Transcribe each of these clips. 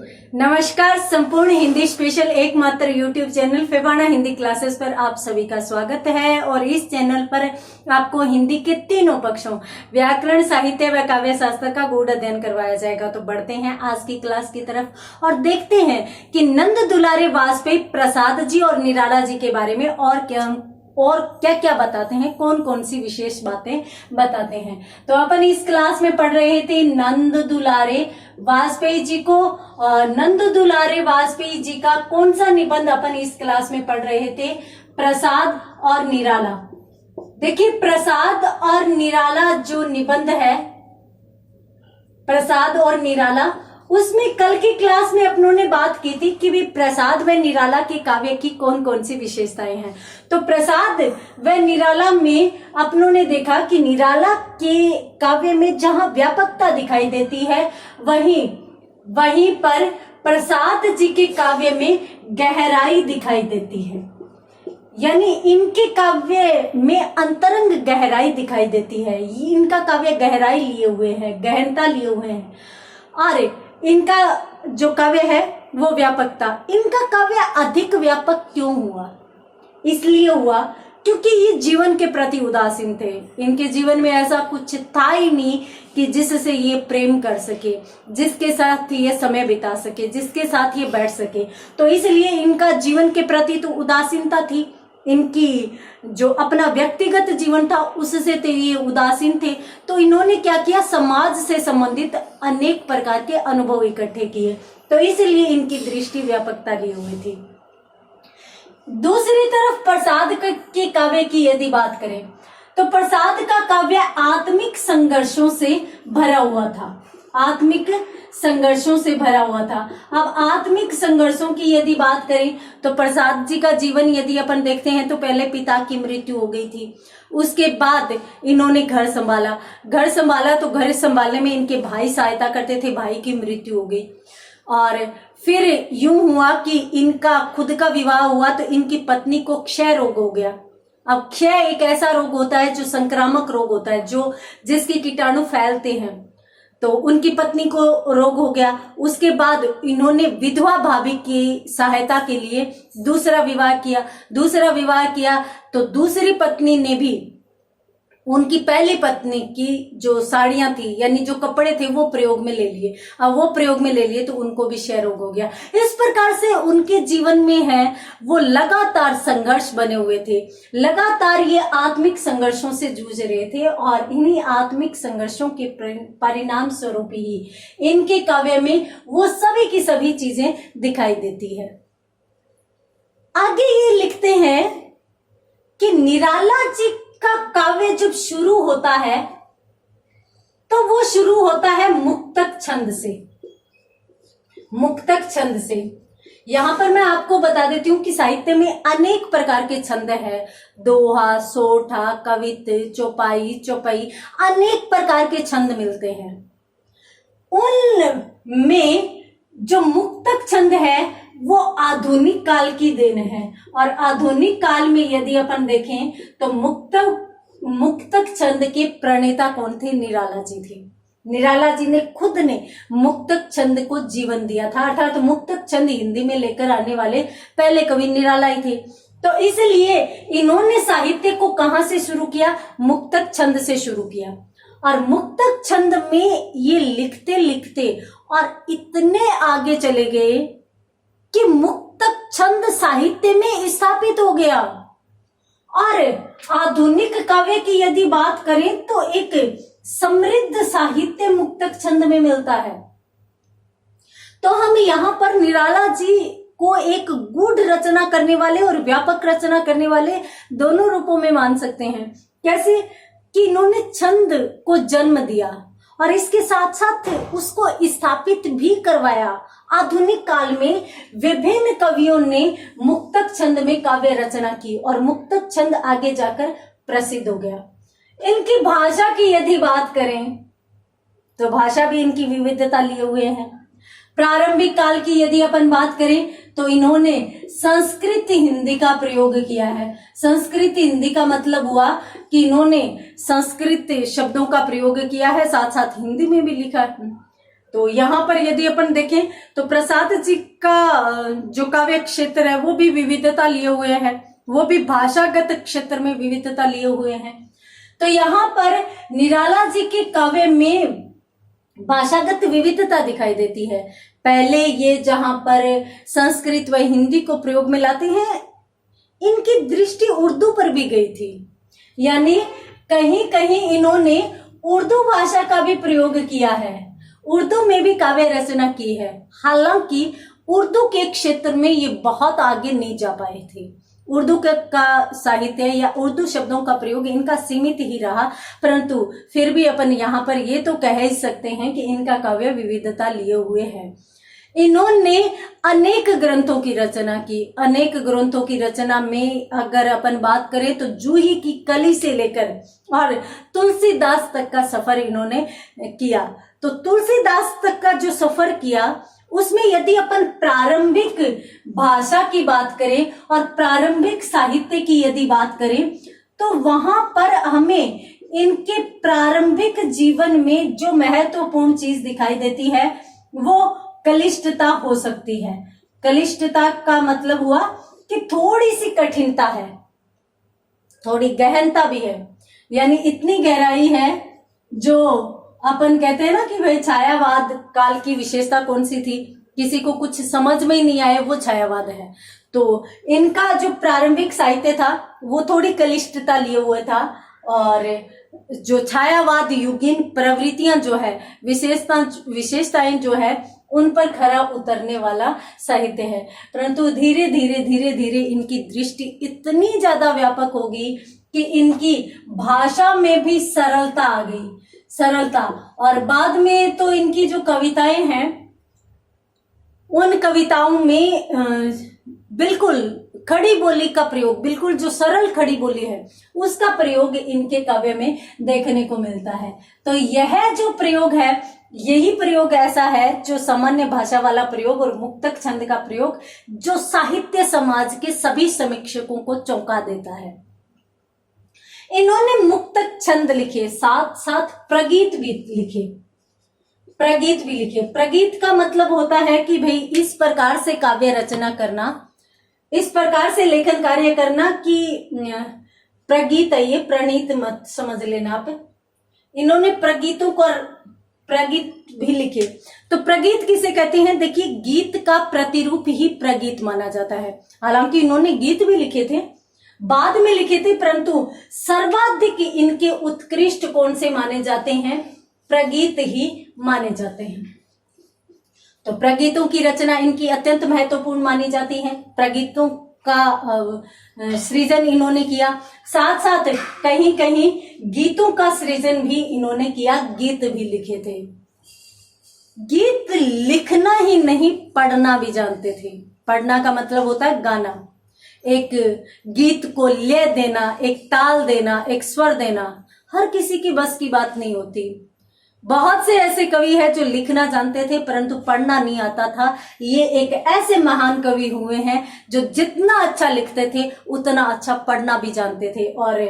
नमस्कार। संपूर्ण हिंदी स्पेशल एकमात्र यूट्यूब चैनल फेबाना हिंदी क्लासेस पर आप सभी का स्वागत है। और इस चैनल पर आपको हिंदी के तीनों पक्षों व्याकरण, साहित्य व काव्य शास्त्र का गूढ़ अध्ययन करवाया जाएगा। तो बढ़ते हैं आज की क्लास की तरफ और देखते हैं कि नंद दुलारे वाजपेयी प्रसाद जी और निराला जी के बारे में और क्या क्या बताते हैं, कौन कौन सी विशेष बातें बताते हैं। तो अपन इस क्लास में पढ़ रहे थे नंद दुलारे वाजपेयी जी को। नंद दुलारे वाजपेयी जी का कौन सा निबंध अपन इस क्लास में पढ़ रहे थे? प्रसाद और निराला। देखिए, प्रसाद और निराला जो निबंध है, प्रसाद और निराला, उसमें कल की क्लास में अपनों ने बात की थी कि भी प्रसाद व निराला के काव्य की कौन कौन सी विशेषताएं हैं। तो प्रसाद व निराला में अपनों ने देखा कि निराला के काव्य में जहां व्यापकता दिखाई देती है, वहीं पर प्रसाद जी के काव्य में गहराई दिखाई देती है। यानी इनके काव्य में अंतरंग गहराई दिखाई देती है। इनका काव्य गहराई लिए हुए है, गहनता लिए हुए हैं। और इनका जो काव्य है वो व्यापकता। इनका काव्य अधिक व्यापक क्यों हुआ? इसलिए हुआ क्योंकि ये जीवन के प्रति उदासीन थे। इनके जीवन में ऐसा कुछ था ही नहीं कि जिससे ये प्रेम कर सके, जिसके साथ ये समय बिता सके, जिसके साथ ये बैठ सके। तो इसलिए इनका जीवन के प्रति तो उदासीनता थी। इनकी जो अपना व्यक्तिगत जीवन था उससे तो ये उदासीन थे। तो इन्होंने क्या किया? समाज से संबंधित अनेक प्रकार के अनुभव इकट्ठे किए। तो इसलिए इनकी दृष्टि व्यापकता लिए हुई थी। दूसरी तरफ प्रसाद के काव्य की यदि बात करें तो प्रसाद का काव्य आत्मिक संघर्षों से भरा हुआ था। आत्मिक संघर्षों से भरा हुआ था। अब आत्मिक संघर्षों की यदि बात करें तो प्रसाद जी का जीवन यदि अपन देखते हैं तो पहले पिता की मृत्यु हो गई थी। उसके बाद इन्होंने घर संभाला तो घर संभालने में इनके भाई सहायता करते थे। भाई की मृत्यु हो गई और फिर यूं हुआ कि इनका खुद का विवाह हुआ तो इनकी पत्नी को क्षय रोग हो गया। अब क्षय एक ऐसा रोग होता है जो संक्रामक रोग होता है, जिसके कीटाणु फैलते हैं। तो उनकी पत्नी को रोग हो गया। उसके बाद इन्होंने विधवा भाभी की सहायता के लिए दूसरा विवाह किया तो दूसरी पत्नी ने भी उनकी पहली पत्नी की जो साड़ियां थी, यानी जो कपड़े थे, वो प्रयोग में ले लिए। अब वो प्रयोग में ले लिए तो उनको भी क्षय रोग हो गया। इस प्रकार से उनके जीवन में है वो लगातार संघर्ष बने हुए थे। लगातार ये आत्मिक संघर्षों से जूझ रहे थे और इन्हीं आत्मिक संघर्षों के परिणाम स्वरूप ही इनके काव्य में वो सभी की सभी चीजें दिखाई देती है। आगे ये लिखते हैं कि निराला जी का काव्य जब शुरू होता है तो वो शुरू होता है मुक्तक छंद से। यहां पर मैं आपको बता देती हूं कि साहित्य में अनेक प्रकार के छंद हैं। दोहा, सोठा, कवित, चौपाई, अनेक प्रकार के छंद मिलते हैं। उनमें जो मुक्तक छंद है वो आधुनिक काल की देन है। और आधुनिक काल में यदि अपन देखें तो मुक्तक छंद के प्रणेता कौन थे? निराला जी थे। निराला जी ने खुद ने मुक्तक छंद को जीवन दिया था। अर्थात मुक्तक छंद हिंदी में लेकर आने वाले पहले कवि निराला ही थे। तो इसलिए इन्होंने साहित्य को कहां से शुरू किया? मुक्तक छंद से शुरू किया। और मुक्तक छंद में ये लिखते लिखते और इतने आगे चले गए कि मुक्तक छंद साहित्य में स्थापित हो गया। और आधुनिक काव्य की यदि बात करें तो एक समृद्ध साहित्य मुक्तक छंद में मिलता है। तो हम यहाँ पर निराला जी को एक गूढ़ रचना करने वाले और व्यापक रचना करने वाले दोनों रूपों में मान सकते हैं। कैसे कि इन्होंने छंद को जन्म दिया और इसके साथ साथ उसको स्थापित भी करवाया। आधुनिक काल में विभिन्न कवियों ने मुक्तक छंद में काव्य रचना की और मुक्तक छंद आगे जाकर प्रसिद्ध हो गया। इनकी भाषा की यदि बात करें तो भाषा भी इनकी विविधता लिए हुए हैं। प्रारंभिक काल की यदि अपन बात करें तो इन्होंने संस्कृत हिंदी का प्रयोग किया है। संस्कृत हिंदी का मतलब हुआ कि इन्होंने संस्कृत शब्दों का प्रयोग किया है, साथ साथ हिंदी में भी लिखा है। तो यहाँ पर यदि अपन देखें तो प्रसाद जी का जो काव्य क्षेत्र है वो भी विविधता लिए हुए है, वो भी भाषागत क्षेत्र में विविधता लिए हुए हैं। तो यहाँ पर निराला जी के काव्य में भाषागत विविधता दिखाई देती है। पहले ये जहां पर संस्कृत व हिंदी को प्रयोग में लाते हैं, इनकी दृष्टि उर्दू पर भी गई थी, यानी कहीं कहीं इन्होंने उर्दू भाषा का भी प्रयोग किया है, उर्दू में भी काव्य रचना की है। हालांकि उर्दू के क्षेत्र में ये बहुत आगे नहीं जा पाए थे। उर्दू का साहित्य या उर्दू शब्दों का प्रयोग इनका सीमित ही रहा, परंतु फिर भी अपन यहाँ पर ये तो कह ही सकते हैं कि इनका काव्य विविधता लिए हुए है। इन्होंने अनेक ग्रंथों की रचना की। अनेक ग्रंथों की रचना में अगर अपन बात करें तो जूही की कली से लेकर और तुलसीदास तक का सफर इन्होंने किया। तो तुलसीदास तक का जो सफर किया उसमें यदि अपन प्रारंभिक भाषा की बात करें और प्रारंभिक साहित्य की यदि बात करें तो वहां पर हमें इनके प्रारंभिक जीवन में जो महत्वपूर्ण चीज दिखाई देती है वो कलिष्टता हो सकती है। कलिष्टता का मतलब हुआ कि थोड़ी सी कठिनता है, थोड़ी गहनता भी है, यानी इतनी गहराई है जो अपन कहते हैं ना कि भाई छायावाद काल की विशेषता कौन सी थी, किसी को कुछ समझ में ही नहीं आए वो छायावाद है। तो इनका जो प्रारंभिक साहित्य था वो थोड़ी कलिष्टता लिए हुए था और जो छायावाद युगीन प्रवृत्तियां जो है विशेषताएं जो है उन पर खरा उतरने वाला साहित्य है। परंतु धीरे धीरे इनकी दृष्टि इतनी ज्यादा व्यापक होगी कि इनकी भाषा में भी सरलता आ गई, सरलता। और बाद में तो इनकी जो कविताएं हैं उन कविताओं में बिल्कुल खड़ी बोली का प्रयोग, बिल्कुल जो सरल खड़ी बोली है उसका प्रयोग इनके काव्य में देखने को मिलता है। तो यह जो प्रयोग है यही प्रयोग ऐसा है जो सामान्य भाषा वाला प्रयोग और मुक्तक छंद का प्रयोग जो साहित्य समाज के सभी समीक्षकों को चौंका देता है। इन्होंने मुक्तक छंद लिखे, साथ साथ प्रगीत भी लिखे, प्रगीत भी लिखे। प्रगीत का मतलब होता है कि भाई इस प्रकार से काव्य रचना करना, इस प्रकार से लेखन कार्य करना कि प्रगीत है, ये प्रणीत मत समझ लेना आप। इन्होंने प्रगीतों को प्रगीत भी लिखे। तो प्रगीत किसे कहते हैं? देखिए, गीत का प्रतिरूप ही प्रगीत माना जाता है। हालांकि इन्होंने गीत भी लिखे थे, बाद में लिखे थे, परंतु सर्वाधिक इनके उत्कृष्ट कौन से माने जाते हैं? प्रगीत ही माने जाते हैं। तो प्रगीतों की रचना इनकी अत्यंत महत्वपूर्ण मानी जाती है। प्रगीतों का सृजन इन्होंने किया, साथ साथ कहीं कहीं गीतों का सृजन भी इन्होंने किया, गीत भी लिखे थे। गीत लिखना ही नहीं, पढ़ना भी जानते थे। पढ़ना का मतलब होता है गाना। एक गीत को लय देना, एक ताल देना, एक स्वर देना हर किसी की बस की बात नहीं होती। बहुत से ऐसे कवि हैं जो लिखना जानते थे परंतु पढ़ना नहीं आता था। ये एक ऐसे महान कवि हुए हैं जो जितना अच्छा लिखते थे उतना अच्छा पढ़ना भी जानते थे। और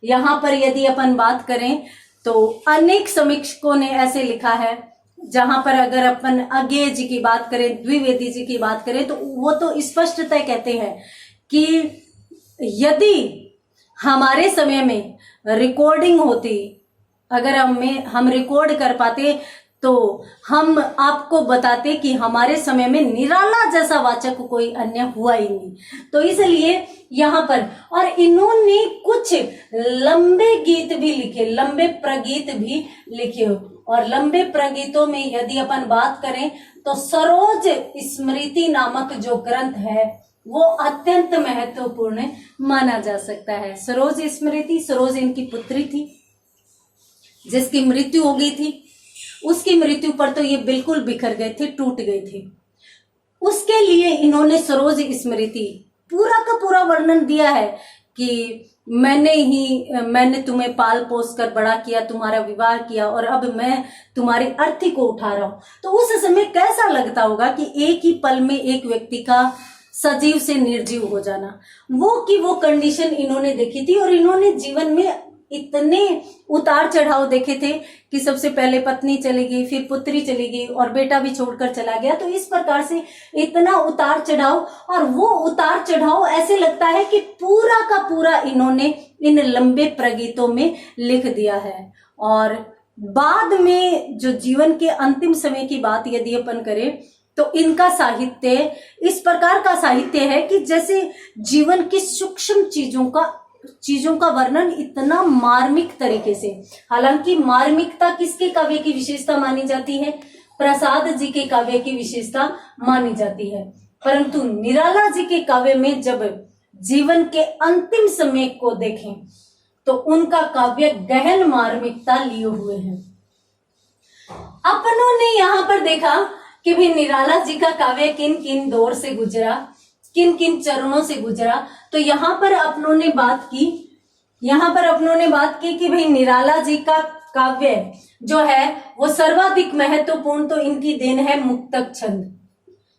यहाँ पर यदि अपन बात करें तो अनेक समीक्षकों ने ऐसे लिखा है, जहां पर अगर अपन अज्ञेय जी की बात करें, द्विवेदी जी की बात करें, तो वो तो स्पष्टतः कहते हैं कि यदि हमारे समय में रिकॉर्डिंग होती, अगर हम रिकॉर्ड कर पाते तो हम आपको बताते कि हमारे समय में निराला जैसा वाचक कोई अन्य हुआ ही नहीं। तो इसलिए यहाँ पर, और इन्होंने कुछ लंबे गीत भी लिखे, लंबे प्रगीत भी लिखे। और लंबे प्रगीतों में यदि अपन बात करें तो सरोज स्मृति नामक जो ग्रंथ है वो अत्यंत महत्वपूर्ण माना जा सकता है। सरोज स्मृति, सरोज इनकी पुत्री थी जिसकी मृत्यु हो गई थी। उसकी मृत्यु पर तो ये बिल्कुल बिखर गए थे, टूट गए थे। उसके लिए इन्होंने सरोज स्मृति पूरा का पूरा वर्णन दिया है कि मैंने तुम्हें पाल पोस कर बड़ा किया, तुम्हारा विवाह किया और अब मैं तुम्हारी अर्थी को उठा रहा हूं। तो उस समय कैसा लगता होगा कि एक ही पल में एक व्यक्ति का सजीव से निर्जीव हो जाना, वो की वो कंडीशन इन्होंने देखी थी। और इन्होंने जीवन में इतने उतार चढ़ाव देखे थे कि सबसे पहले पत्नी चली गई, फिर पुत्री चली गई और बेटा भी छोड़कर चला गया। तो इस प्रकार से इतना उतार चढ़ाव, और वो उतार चढ़ाव ऐसे लगता है कि पूरा का पूरा इन्होंने इन लंबे प्रगीतों में लिख दिया है। और बाद में जो जीवन के अंतिम समय की बात यदि अपन करें तो इनका साहित्य इस प्रकार का साहित्य है कि जैसे जीवन की सूक्ष्म चीजों का वर्णन इतना मार्मिक तरीके से। हालांकि मार्मिकता किसके काव्य की विशेषता मानी जाती है? प्रसाद जी के काव्य की विशेषता मानी जाती है। परंतु निराला जी के काव्य में जब जीवन के अंतिम समय को देखें तो उनका काव्य गहन मार्मिकता लिए हुए है। अपनों ने यहाँ पर देखा कि भाई निराला जी का काव्य किन किन दौर से गुजरा, किन किन चरणों से गुजरा। तो यहाँ पर अपनों ने बात की कि भाई निराला जी का काव्य जो है वो सर्वाधिक महत्वपूर्ण तो इनकी देन है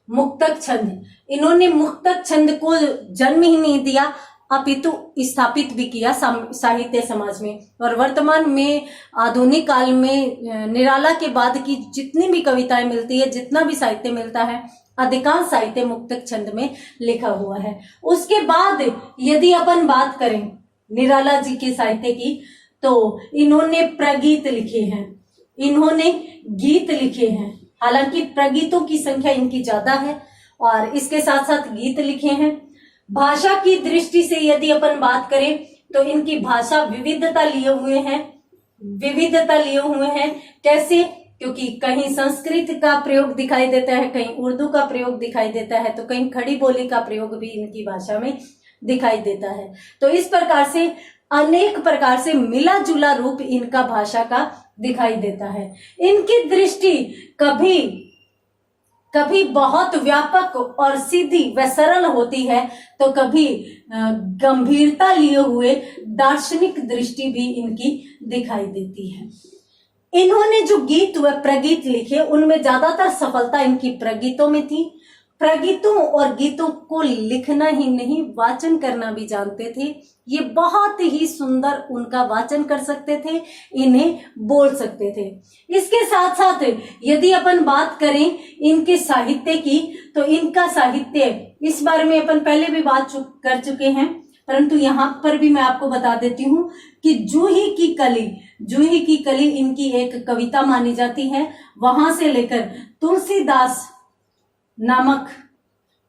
मुक्तक छंद। इन्होंने मुक्तक छंद को जन्म ही नहीं दिया अपितु स्थापित भी किया साहित्य समाज में। और वर्तमान में आधुनिक काल में निराला के बाद की जितनी भी कविताएं मिलती है, जितना भी साहित्य मिलता है, अधिकांश साहित्य मुक्तक छंद में लिखा हुआ है। उसके बाद यदि अपन बात करें निराला जी के साहित्य की तो इन्होंने प्रगीत लिखे हैं, इन्होंने गीत लिखे हैं। हालांकि प्रगीतों की संख्या इनकी ज्यादा है और इसके साथ साथ गीत लिखे हैं। भाषा की दृष्टि से यदि अपन बात करें तो इनकी भाषा विविधता लिए हुए हैं। कैसे? क्योंकि कहीं संस्कृत का प्रयोग दिखाई देता है, कहीं उर्दू का प्रयोग दिखाई देता है, तो कहीं खड़ी बोली का प्रयोग भी इनकी भाषा में दिखाई देता है। तो इस प्रकार से अनेक प्रकार से मिला जुला रूप इनका भाषा का दिखाई देता है। इनकी दृष्टि कभी बहुत व्यापक और सीधी व सरल होती है तो कभी गंभीरता लिए हुए दार्शनिक दृष्टि भी इनकी दिखाई देती है। इन्होंने जो गीत व प्रगीत लिखे उनमें ज्यादातर सफलता इनकी प्रगीतों में थी। प्रगीतों और गीतों को लिखना ही नहीं, वाचन करना भी जानते थे। ये बहुत ही सुंदर उनका वाचन कर सकते थे, इन्हें बोल सकते थे। इसके साथ साथ यदि अपन बात करें इनके साहित्य की तो इनका साहित्य, इस बारे में अपन पहले भी बात कर चुके हैं, परंतु यहाँ पर भी मैं आपको बता देती हूँ कि जूही की कली इनकी एक कविता मानी जाती है। वहां से लेकर तुलसीदास नामक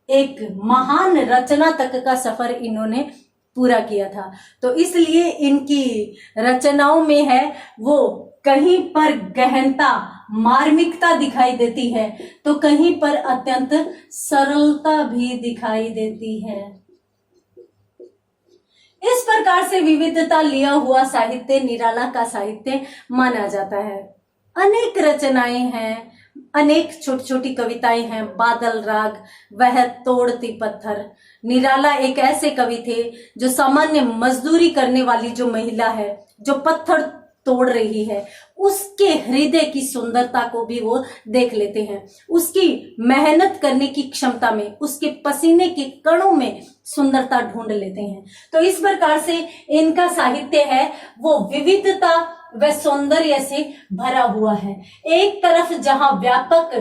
एक महान रचना तक का सफर इन्होंने पूरा किया था। तो इसलिए इनकी रचनाओं में है वो कहीं पर गहनता, मार्मिकता दिखाई देती है तो कहीं पर अत्यंत सरलता भी दिखाई देती है। इस प्रकार से विविधता लिया हुआ साहित्य निराला का साहित्य माना जाता है। अनेक रचनाएं हैं, अनेक छोटी छोटी कविताएं हैं। बादल राग, वह तोड़ती पत्थर। निराला एक ऐसे कवि थे जो सामान्य मजदूरी करने वाली जो महिला है, जो पत्थर तोड़ रही है, उसके हृदय की सुंदरता को भी वो देख लेते हैं। उसकी मेहनत करने की क्षमता में, उसके पसीने के कणों में सुंदरता ढूंढ लेते हैं। तो इस प्रकार से इनका साहित्य है वो विविधता व सौंदर्य से भरा हुआ है। एक तरफ जहां व्यापक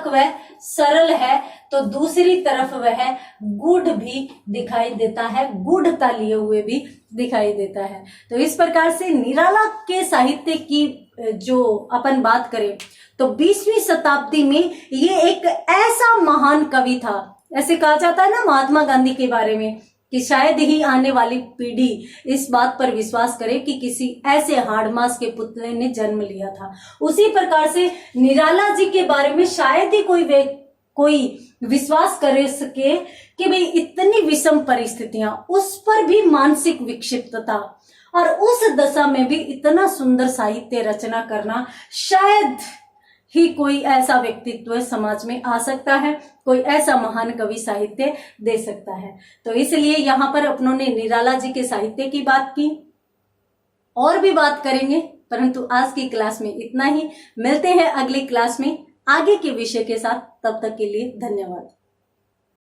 व सरल है तो दूसरी तरफ वह गूढ़ भी दिखाई देता है, गूढ़ता लिए हुए भी दिखाई देता है। तो इस प्रकार से निराला के साहित्य की जो अपन बात करें तो 20वीं शताब्दी में ये एक ऐसा महान कवि था। ऐसे कहा जाता है ना महात्मा गांधी के बारे में कि शायद ही आने वाली पीढ़ी इस बात पर विश्वास करे कि किसी ऐसे हाड़मास के पुतले ने जन्म लिया था। उसी प्रकार से निराला जी के बारे में शायद ही कोई विश्वास कर सके कि भाई इतनी विषम परिस्थितियां, उस पर भी मानसिक विक्षिप्तता और उस दशा में भी इतना सुंदर साहित्य रचना करना, शायद ही कोई ऐसा व्यक्तित्व समाज में आ सकता है, कोई ऐसा महान कवि साहित्य दे सकता है। तो इसलिए यहाँ पर अपनों ने निराला जी के साहित्य की बात की, और भी बात करेंगे, परंतु आज की क्लास में इतना ही। मिलते हैं अगली क्लास में आगे के विषय के साथ। तब तक के लिए धन्यवाद।